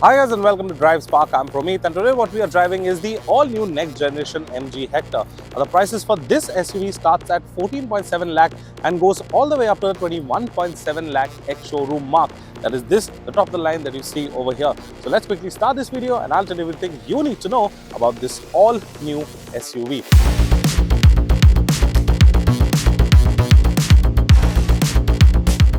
Hi guys and welcome to Drive Spark. I'm Promeet and today what we are driving is the all-new next generation MG Hector. Now the prices for this SUV starts at 14.7 lakh and goes all the way up to the 21.7 lakh ex-showroom mark. That is the top of the line that you see over here. So let's quickly start this video and I'll tell you everything you need to know about this all-new SUV.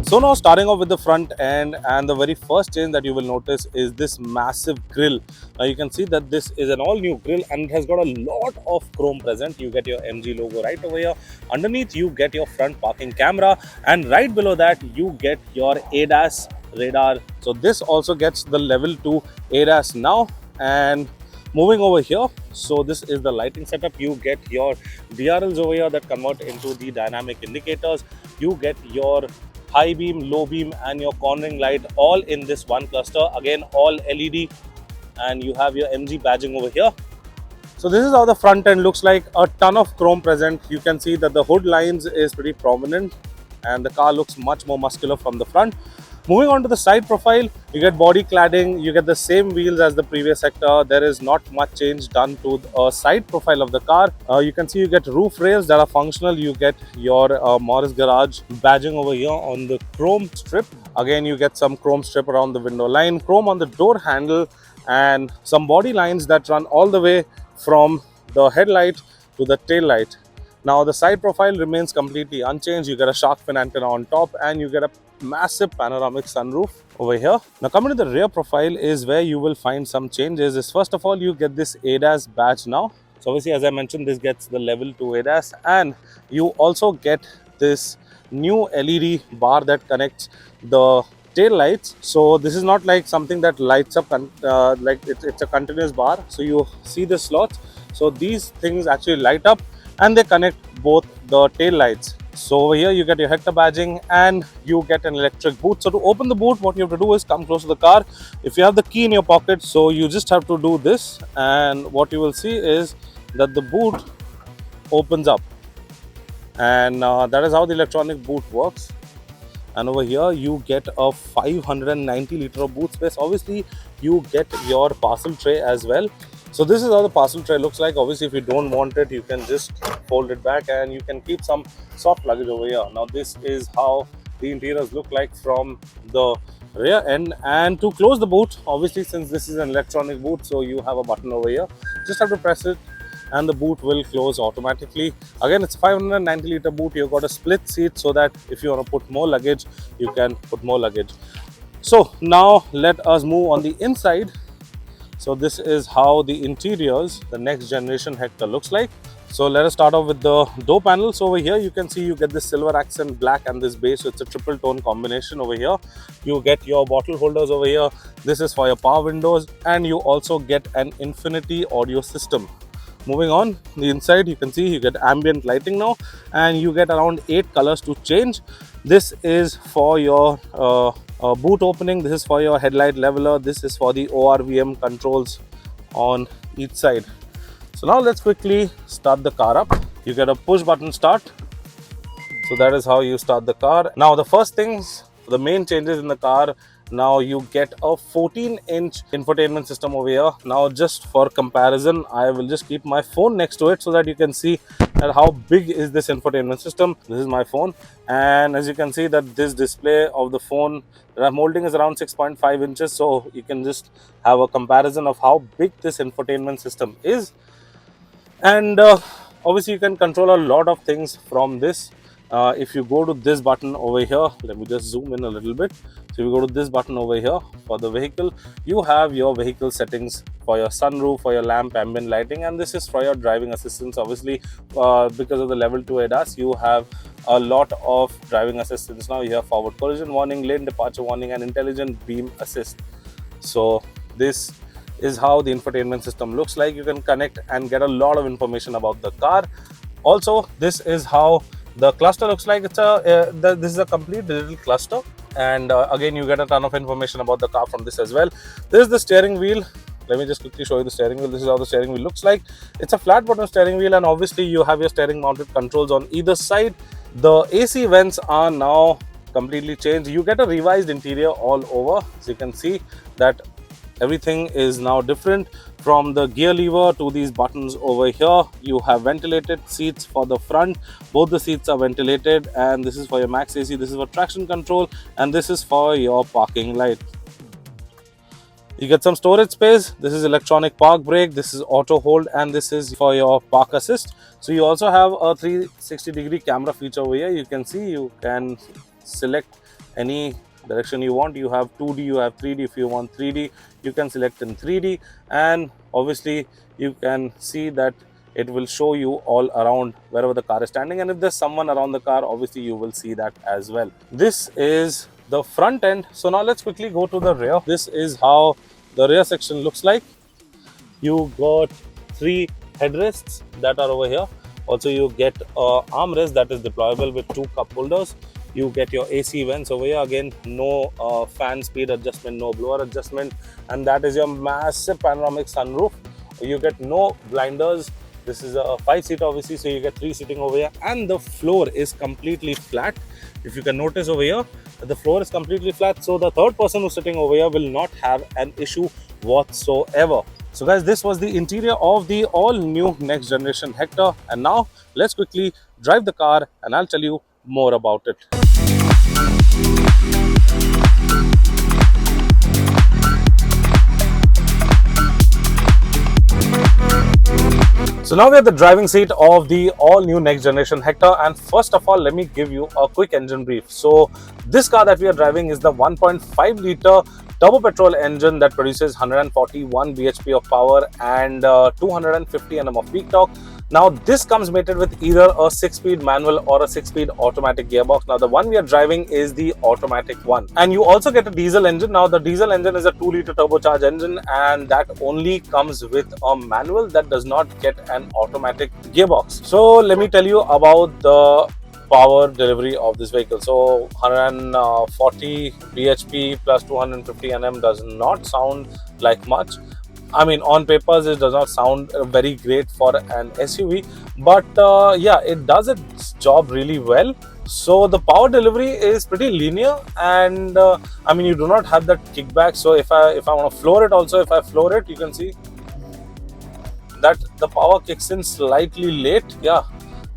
So now starting off with the front end, and the very first change that you will notice is this massive grille. Now you can see that this is an all new grille and it has got a lot of chrome present. You get your MG logo right over here. Underneath you get your front parking camera, and right below that you get your ADAS radar. So this also gets the level 2 ADAS now. And moving over here, so this is the lighting setup. You get your DRLs over here that convert into the dynamic indicators. You get your high beam, low beam and your cornering light all in this one cluster. Again, all LED, and you have your MG badging over here. So this is how the front end looks like. A ton of chrome present. You can see that the hood lines is pretty prominent and the car looks much more muscular from the front. Moving on to the side profile, you get body cladding, you get the same wheels as the previous Hector. There is not much change done to the side profile of the car. You can see you get roof rails that are functional. You get your Morris Garage badging over here on the chrome strip. Again, you get some chrome strip around the window line, chrome on the door handle, and some body lines that run all the way from the headlight to the tail light. Now the side profile remains completely unchanged. You get a shark fin antenna on top and you get a massive panoramic sunroof over here. Now coming to the rear profile is where you will find some changes. Is first of all you get this ADAS badge now. So obviously, as I mentioned, this gets the level 2 ADAS, and you also get this new LED bar that connects the tail lights. So this is not like something that lights up like it's a continuous bar. So you see the slots. So these things actually light up and they connect both the tail lights. So over here you get your Hector badging and you get an electric boot. So to open the boot, what you have to do is come close to the car. If you have the key in your pocket, so you just have to do this, and what you will see is that the boot opens up, and that is how the electronic boot works. And over here you get a 590 liter of boot space. Obviously you get your parcel tray as well. So this is how the parcel tray looks like. Obviously, if you don't want it, you can just fold it back and you can keep some soft luggage over here. Now this is how the interiors look like from the rear end. And to close the boot, obviously since this is an electronic boot, so you have a button over here. Just have to press it and the boot will close automatically. Again, it's a 590 liter boot. You've got a split seat so that if you want to put more luggage, you can put more luggage. So now let us move on the inside. So this is how the interiors, the next generation Hector looks like. So let us start off with the door panel. So over here you can see you get this silver accent black and this beige. So it's a triple tone combination over here. You get your bottle holders over here. This is for your power windows, and you also get an infinity audio system. Moving on the inside, you can see you get ambient lighting now, and you get around 8 colors to change. This is for your boot opening, this is for your headlight leveler, this is for the ORVM controls on each side. So now let's quickly start the car up. You get a push button start. So that is how you start the car. Now the first things, the main changes in the car. Now you get a 14-inch infotainment system over here. Now just for comparison, I will just keep my phone next to it so that you can see that how big is this infotainment system. This is my phone, and as you can see that this display of the phone that I'm holding is around 6.5 inches. So you can just have a comparison of how big this infotainment system is. And obviously you can control a lot of things from this. If you go to this button over here, let me just zoom in a little bit. So if you go to this button over here for the vehicle, you have your vehicle settings for your sunroof, for your lamp, ambient lighting, and this is for your driving assistance. Obviously, because of the level 2 ADAS, you have a lot of driving assistance now. You have forward collision warning, lane departure warning, and intelligent beam assist. So this is how the infotainment system looks like. You can connect and get a lot of information about the car. Also, this is how the cluster looks like. It's this is a complete digital cluster, and again you get a ton of information about the car from this as well. This is the steering wheel. Let me just quickly show you the steering wheel. This is how the steering wheel looks like. It's a flat bottom steering wheel, and obviously you have your steering mounted controls on either side. The AC vents are now completely changed. You get a revised interior all over. So you can see that everything is now different. From the gear lever to these buttons over here, you have ventilated seats for the front. Both the seats are ventilated, and this is for your max AC, this is for traction control, and this is for your parking light. You get some storage space. This is electronic park brake, this is auto hold, and this is for your park assist. So you also have a 360-degree camera feature over here. You can see, you can select any direction you want. You have 2D, you have 3D. If you want 3D, you can select in 3D, and obviously you can see that it will show you all around wherever the car is standing, and if there's someone around the car, obviously you will see that as well. This is the front end. So now let's quickly go to the rear. This is how the rear section looks like. You got 3 headrests that are over here. Also, you get a armrest that is deployable with 2 cup holders. You get your AC vents over here. Again, no fan speed adjustment, no blower adjustment, and that is your massive panoramic sunroof. You get no blinders. This is a 5-seater obviously, so you get 3 sitting over here, and the floor is completely flat. If you can notice over here, the floor is completely flat, so the third person who's sitting over here will not have an issue whatsoever. So guys, this was the interior of the all new next generation Hector, and now let's quickly drive the car and I'll tell you more about it. So now we're at the driving seat of the all new next generation Hector, and first of all, let me give you a quick engine brief. So this car that we are driving is the 1.5 liter turbo petrol engine that produces 141 bhp of power and 250 Nm of peak torque. Now this comes mated with either a 6-speed manual or a 6-speed automatic gearbox. Now the one we are driving is the automatic one, and you also get a diesel engine. Now the diesel engine is a 2-liter turbocharged engine, and that only comes with a manual, that does not get an automatic gearbox. So let me tell you about the power delivery of this vehicle. So 140 bhp plus 250 Nm does not sound like much. I mean, on papers it does not sound very great for an SUV, but yeah, it does its job really well. So the power delivery is pretty linear, and I mean, you do not have that kickback. So if I want to floor it also, if I floor it, you can see that the power kicks in slightly late. Yeah.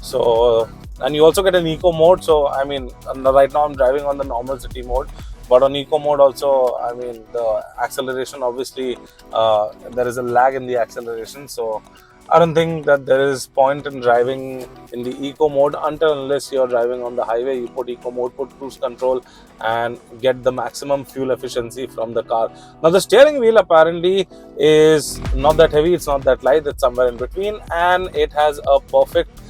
So and you also get an eco mode. So I mean, right now I'm driving on the normal city mode, but on eco mode also, I mean, the acceleration, obviously there is a lag in the acceleration. So I don't think that there is point in driving in the eco mode unless you're driving on the highway. You put eco mode, put cruise control, and get the maximum fuel efficiency from the car. Now the steering wheel apparently is not that heavy, it's not that light, it's somewhere in between, and it has a perfect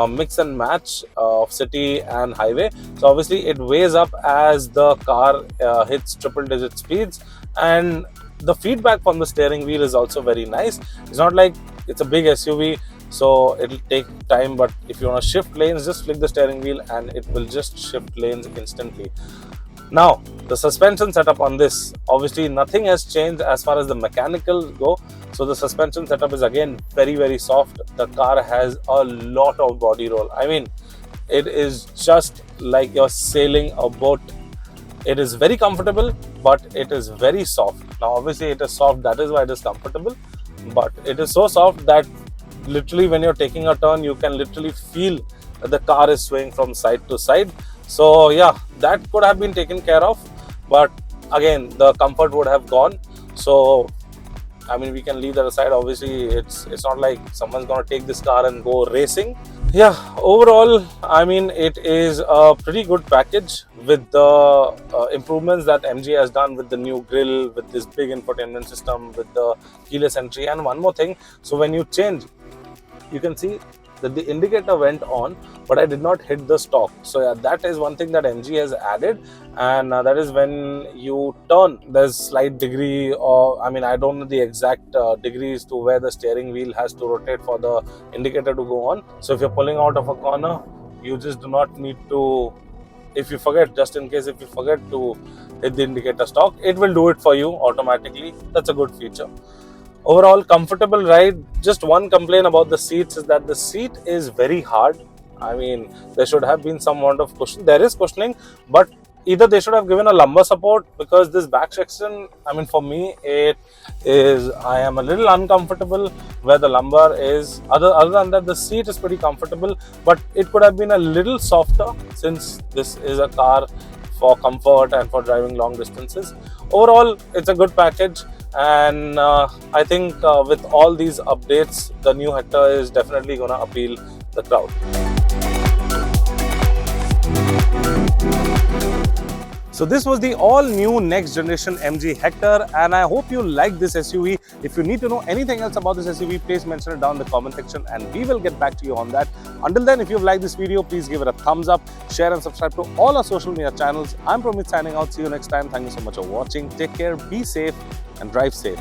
mix and match of city and highway. So obviously it weighs up as the car hits triple-digit speeds, and the feedback from the steering wheel is also very nice. It's not like it's a big SUV, so it'll take time, but if you want to shift lanes, just flick the steering wheel and it will just shift lanes instantly. Now the suspension setup on this, obviously nothing has changed as far as the mechanical go. So the suspension setup is again very soft. The car has a lot of body roll. I mean, it is just like you're sailing a boat. It is very comfortable, but it is very soft. Now obviously it is soft, that is why it is comfortable, but it is so soft that literally when you're taking a turn, you can literally feel that the car is swaying from side to side. So yeah, that could have been taken care of, but again, the comfort would have gone. So I mean, we can leave that aside. Obviously it's not like someone's gonna take this car and go racing. Yeah, overall, I mean, it is a pretty good package with the improvements that MG has done with the new grille, with this big infotainment system, with the keyless entry, and one more thing. So when you change, you can see that the indicator went on, but I did not hit the stop. So yeah, that is one thing that MG has added, and that is when you turn, there's slight degree, or I mean, I don't know the exact degrees to where the steering wheel has to rotate for the indicator to go on. So if you're pulling out of a corner, you just do not need to, if you forget, just in case if you forget to hit the indicator stop, it will do it for you automatically. That's a good feature. Overall, comfortable ride. Just one complaint about the seats is that the seat is very hard. I mean, there should have been some amount of cushion. There is cushioning, but either they should have given a lumbar support, because this back section, I mean, for me, I am a little uncomfortable where the lumbar is. Other than that, the seat is pretty comfortable, but it could have been a little softer, since this is a car for comfort and for driving long distances. Overall, it's a good package, and I think with all these updates, the new Hector is definitely going to appeal the crowd. So this was the all-new next generation MG Hector, and I hope you like this SUV. If you need to know anything else about this SUV, please mention it down in the comment section and we will get back to you on that. Until then, if you've liked this video, please give it a thumbs up, share and subscribe to all our social media channels. I'm Promeet signing out. See you next time. Thank you so much for watching. Take care, be safe and drive safe.